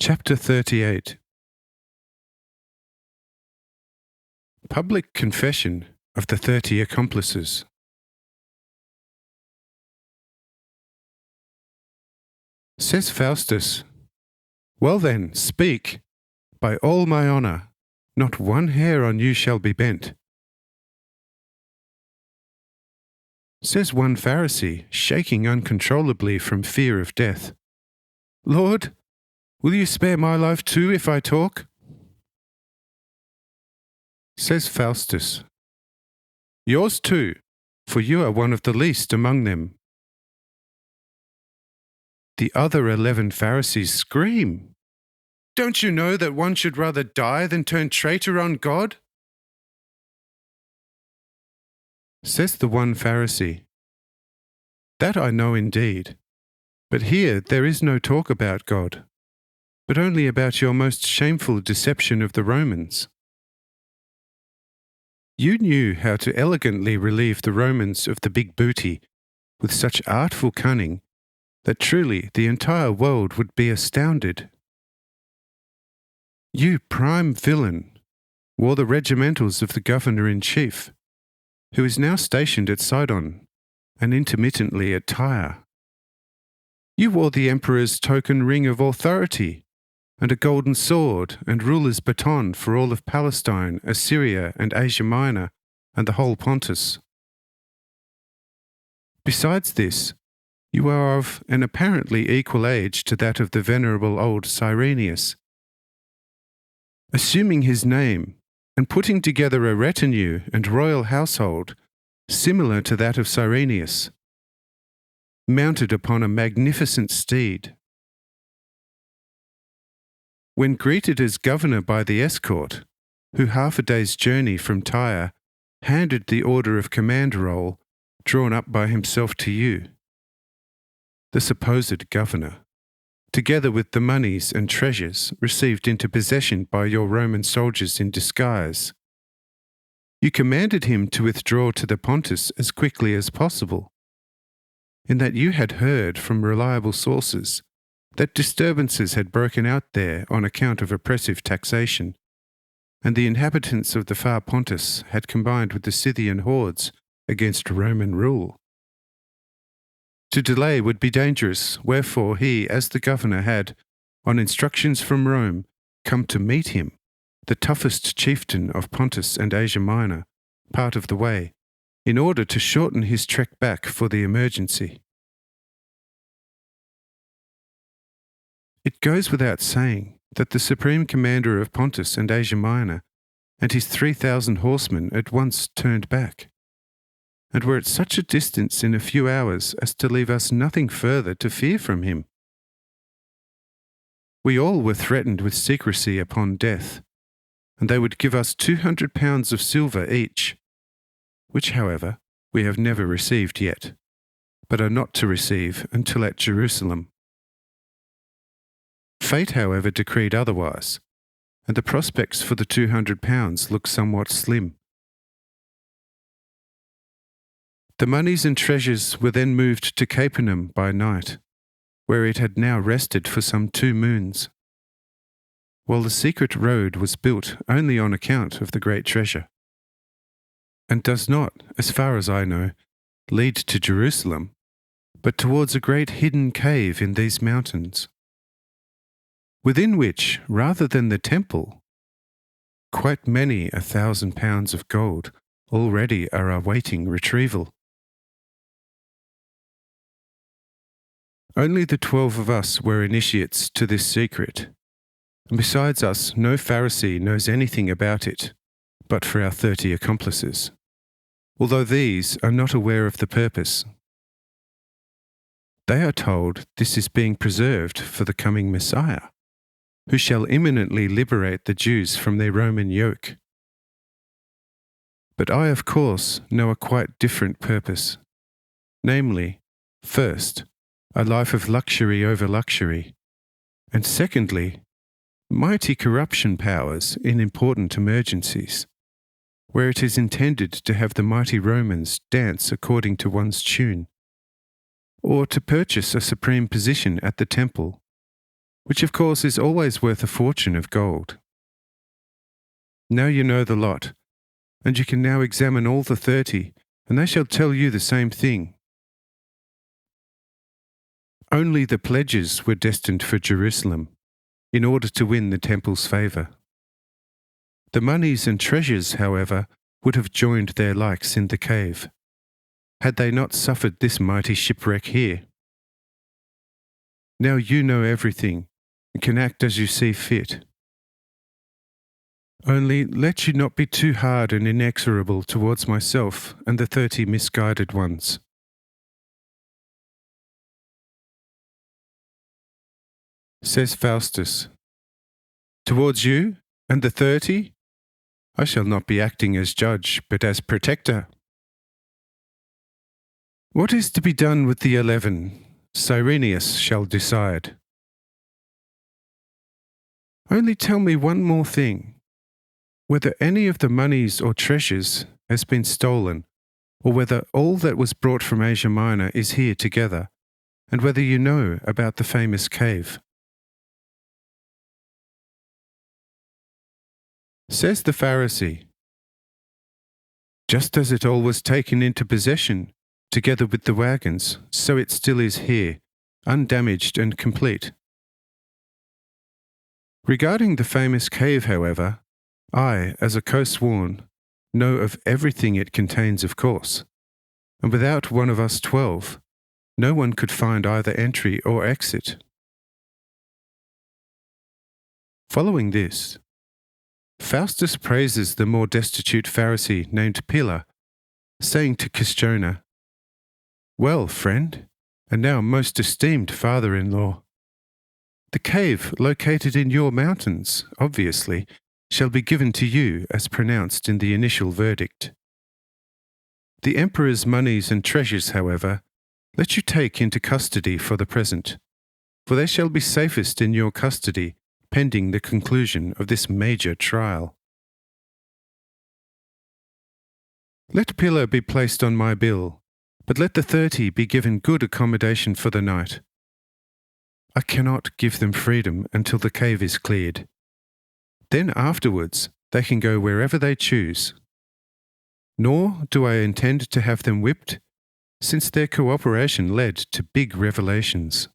Chapter 38. Public Confession of the 30 Accomplices. Says Faustus, "Well then, speak. By all my honour, not one hair on you shall be bent." Says one Pharisee, shaking uncontrollably from fear of death, "Lord, will you spare my life too if I talk?" Says Faustus, "Yours too, for you are one of the least among them." The other 11 Pharisees scream, "Don't you know that one should rather die than turn traitor on God?" Says the one Pharisee, "That I know indeed, but here there is no talk about God, but only about your most shameful deception of the Romans. You knew how to elegantly relieve the Romans of the big booty with such artful cunning that truly the entire world would be astounded. You prime villain wore the regimentals of the governor-in-chief, who is now stationed at Sidon and intermittently at Tyre. You wore the emperor's token ring of authority and a golden sword and ruler's baton for all of Palestine, Assyria and Asia Minor and the whole Pontus. Besides this, you are of an apparently equal age to that of the venerable old Cyrenius. Assuming his name and putting together a retinue and royal household similar to that of Cyrenius, mounted upon a magnificent steed. When greeted as governor by the escort, who half a day's journey from Tyre handed the order of command roll drawn up by himself to you, the supposed governor, together with the monies and treasures received into possession by your Roman soldiers in disguise, you commanded him to withdraw to the Pontus as quickly as possible, in that you had heard from reliable sources that disturbances had broken out there on account of oppressive taxation, and the inhabitants of the far Pontus had combined with the Scythian hordes against Roman rule. To delay would be dangerous, wherefore he, as the governor, had, on instructions from Rome, come to meet him, the toughest chieftain of Pontus and Asia Minor, part of the way, in order to shorten his trek back for the emergency. It goes without saying that the supreme commander of Pontus and Asia Minor and his 3,000 horsemen at once turned back, and were at such a distance in a few hours as to leave us nothing further to fear from him. We all were threatened with secrecy upon death, and they would give us 200 pounds of silver each, which, however, we have never received yet, but are not to receive until at Jerusalem. Fate, however, decreed otherwise, and the prospects for the 200 pounds look somewhat slim. The monies and treasures were then moved to Capernaum by night, where it had now rested for some 2 moons, while the secret road was built only on account of the great treasure, and does not, as far as I know, lead to Jerusalem, but towards a great hidden cave in these mountains, within which, rather than the temple, quite many 1,000 pounds of gold already are awaiting retrieval. Only the 12 of us were initiates to this secret, and besides us no Pharisee knows anything about it but for our 30 accomplices, although these are not aware of the purpose. They are told this is being preserved for the coming Messiah, who shall imminently liberate the Jews from their Roman yoke. But I, of course, know a quite different purpose, namely, first, a life of luxury over luxury, and secondly, mighty corruption powers in important emergencies, where it is intended to have the mighty Romans dance according to one's tune, or to purchase a supreme position at the temple, which of course is always worth a fortune of gold. Now you know the lot, and you can now examine all the 30, and they shall tell you the same thing. Only the pledges were destined for Jerusalem, in order to win the temple's favour. The monies and treasures, however, would have joined their likes in the cave, had they not suffered this mighty shipwreck here. Now you know everything, and can act as you see fit. Only let you not be too hard and inexorable towards myself and the 30 misguided ones. Says Faustus, towards you and the 30, I shall not be acting as judge, but as protector. What is to be done with the 11? Cyrenius shall decide. Only tell me one more thing, whether any of the monies or treasures has been stolen, or whether all that was brought from Asia Minor is here together, and whether you know about the famous cave. Says the Pharisee, just as it all was taken into possession, together with the wagons, so it still is here, undamaged and complete. Regarding the famous cave, however, I, as a co-sworn, know of everything it contains, of course, and without one of us 12, no one could find either entry or exit. Following this, Faustus praises the more destitute Pharisee named Pilla, saying to Castiona, well, friend, and now most esteemed father-in-law, the cave located in your mountains, obviously, shall be given to you as pronounced in the initial verdict. The emperor's monies and treasures, however, let you take into custody for the present, for they shall be safest in your custody pending the conclusion of this major trial. Let Pilla be placed on my bill, but let the 30 be given good accommodation for the night. I cannot give them freedom until the cave is cleared. Then afterwards they can go wherever they choose. Nor do I intend to have them whipped, since their cooperation led to big revelations.